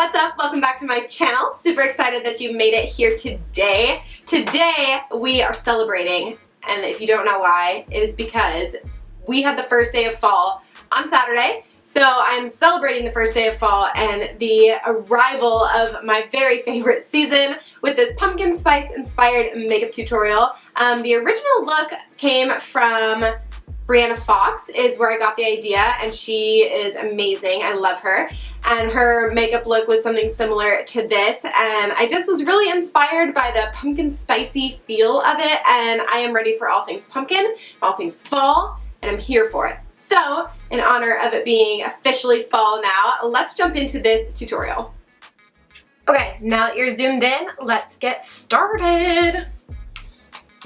What's up? Welcome back to my channel. Super excited that you made it here today. Today we are celebrating, and if you don't know why, it is because we had the first day of fall on Saturday. So I'm celebrating the first day of fall and the arrival of my very favorite season with this pumpkin spice inspired makeup tutorial. The original look came from Brianna Fox, is where I got the idea, and she is amazing. I love her. And her makeup look was something similar to this, and I just was really inspired by the pumpkin spicy feel of it, and I am ready for all things pumpkin, all things fall, and I'm here for it. So, in honor of it being officially fall now, let's jump into this tutorial. Okay, now that you're zoomed in, let's get started.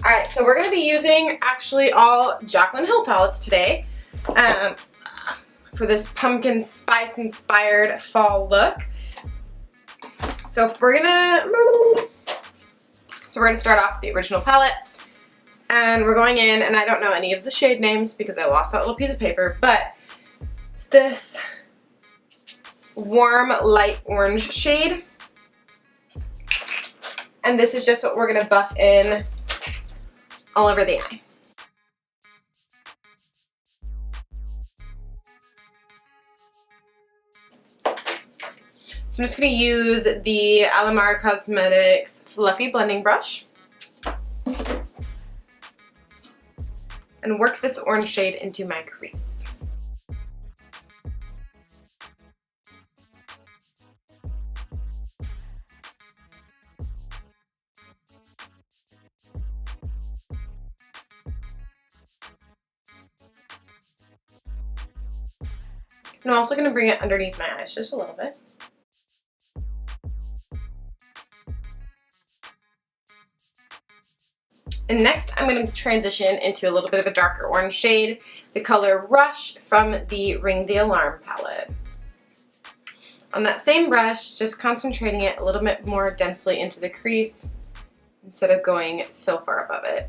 Alright, so we're going to be using actually all Jaclyn Hill palettes today for this pumpkin spice inspired fall look. So we're gonna start off with the original palette, and we're going in, and I don't know any of the shade names because I lost that little piece of paper, but it's this warm light orange shade, and this is just what we're gonna buff in all over the eye. So I'm just going to use the Alamar Cosmetics Fluffy Blending Brush and work this orange shade into my crease. And I'm also going to bring it underneath my eyes just a little bit. And next I'm going to transition into a little bit of a darker orange shade, the color Rush from the Ring the Alarm palette. On that same brush, just concentrating it a little bit more densely into the crease instead of going so far above it.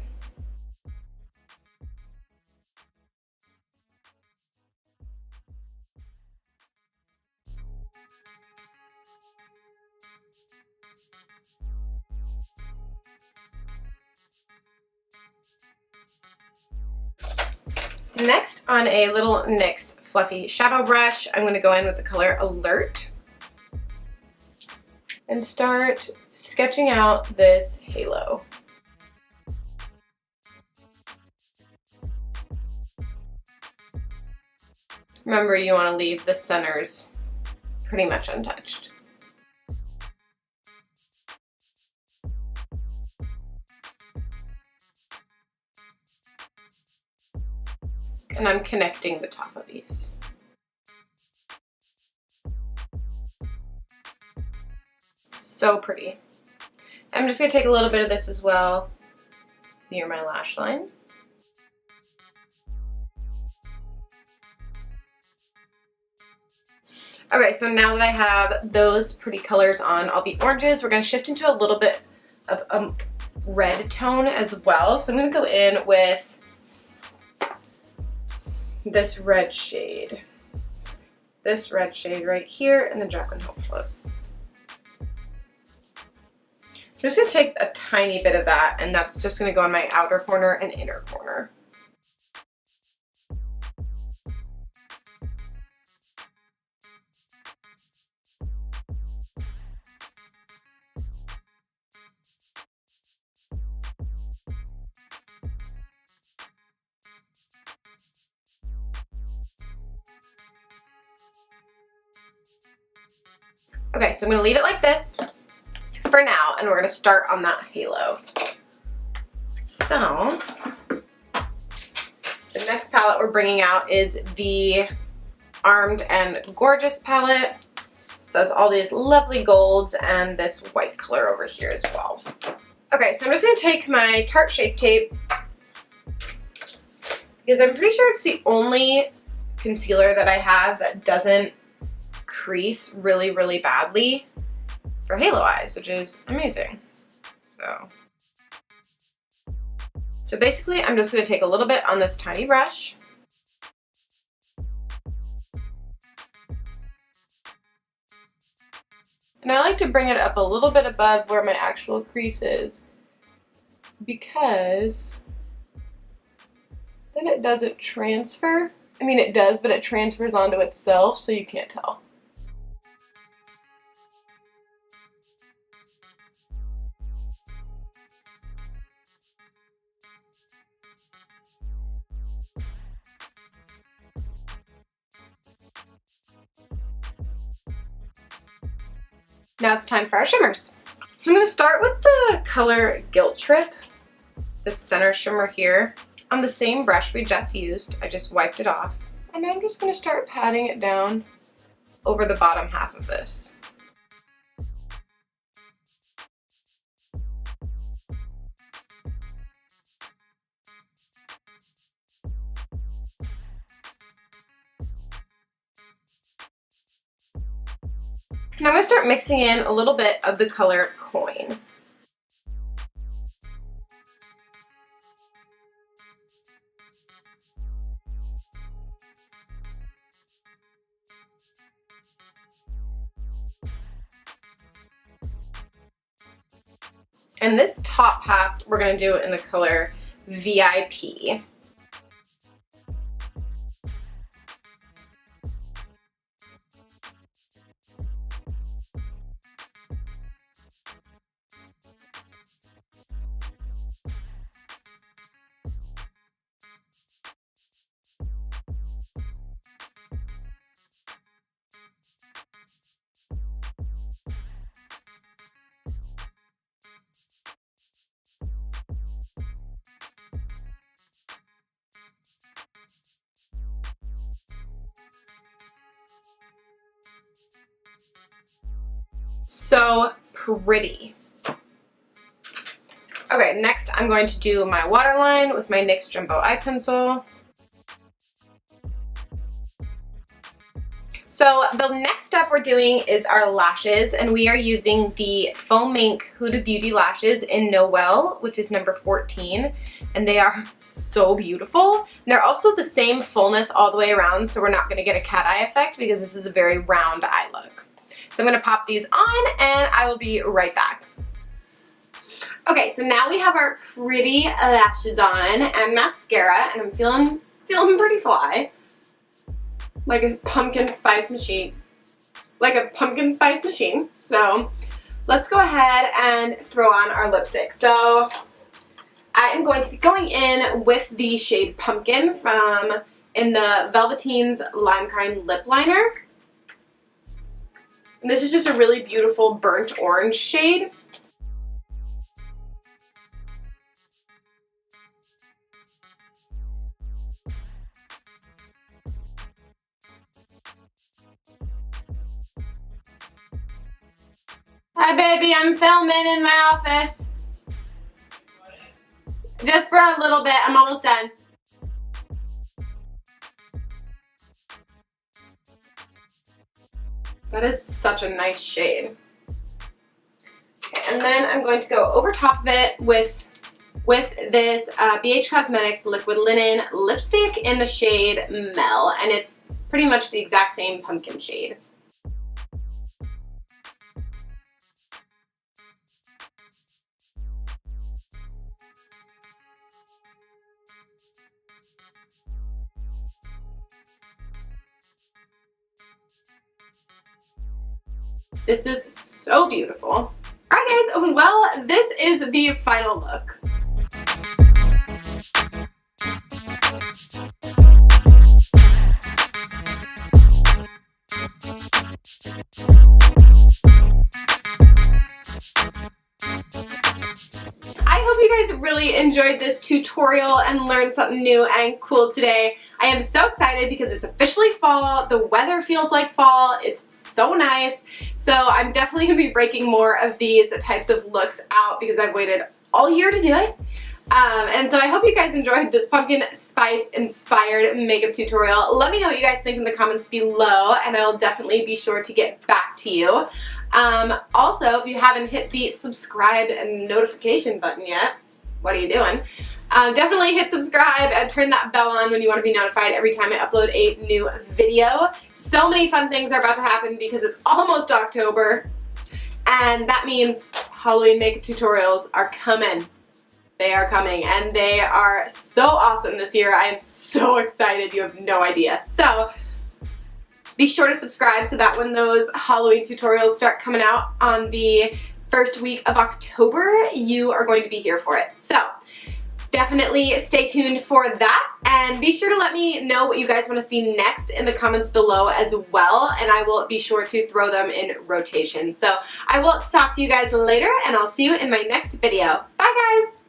Next, on a little NYX fluffy shadow brush, I'm going to go in with the color Alert and start sketching out this halo. Remember, you want to leave the centers pretty much untouched. And I'm connecting the top of these. So pretty. I'm just going to take a little bit of this as well near my lash line. Okay, so now that I have those pretty colors on all the oranges, we're going to shift into a little bit of a red tone as well. So I'm going to go in with this red shade right here in the Jaclyn Hill palette. I'm just going to take a tiny bit of that, and that's just going to go on my outer corner and inner corner. Okay, so I'm going to leave it like this for now, and we're going to start on that halo. So, the next palette we're bringing out is the Armed and Gorgeous palette. So it has all these lovely golds and this white color over here as well. Okay, so I'm just going to take my Tarte Shape Tape, because I'm pretty sure it's the only concealer that I have that doesn't crease really, really badly for halo eyes, which is amazing. So basically, I'm just going to take a little bit on this tiny brush And I like to bring it up a little bit above where my actual crease is, because then it doesn't transfer. I mean, it does, but it transfers onto itself, so you can't tell. Now it's time for our shimmers. So I'm going to start with the color Guilt Trip, the center shimmer here. On the same brush we just used, I just wiped it off. And I'm just going to start patting it down over the bottom half of this. Now I'm going to start mixing in a little bit of the color Coin. And this top half we're going to do in the color VIP. So pretty. Okay, next I'm going to do my waterline with my NYX Jumbo Eye Pencil. So the next step we're doing is our lashes, and we are using the Faux Mink Huda Beauty lashes in Noel, which is number 14, and they are so beautiful. And they're also the same fullness all the way around, so we're not going to get a cat eye effect because this is a very round eye look. So I'm going to pop these on, and I will be right back. Okay, so now we have our pretty lashes on and mascara, and I'm feeling pretty fly. Like a pumpkin spice machine. So let's go ahead and throw on our lipstick. So I am going to be going in with the shade Pumpkin in the Velveteen's Lime Crime Lip Liner. And this is just a really beautiful burnt orange shade. Hi baby, I'm filming in my office. Just for a little bit, I'm almost done. That is such a nice shade. And then I'm going to go over top of it with this BH Cosmetics Liquid Linen lipstick in the shade Mel, and it's pretty much the exact same pumpkin shade. This is so beautiful. All right guys, well, this is the final look. I hope you guys really enjoyed this tutorial and learned something new and cool today. I am so excited because it's officially fall. The weather feels like fall. It's so nice. So I'm definitely going to be breaking more of these types of looks out because I've waited all year to do it. And so I hope you guys enjoyed this pumpkin spice inspired makeup tutorial. Let me know what you guys think in the comments below, and I'll definitely be sure to get back to you. Also, if you haven't hit the subscribe and notification button yet, what are you doing? Definitely hit subscribe and turn that bell on when you want to be notified every time I upload a new video. So many fun things are about to happen because it's almost October. And that means Halloween makeup tutorials are coming. They are coming, and they are so awesome this year. I am so excited, you have no idea. So be sure to subscribe so that when those Halloween tutorials start coming out on the first week of October, you are going to be here for it. So definitely stay tuned for that, and be sure to let me know what you guys want to see next in the comments below as well, and I will be sure to throw them in rotation. So I will talk to you guys later, and I'll see you in my next video. Bye guys!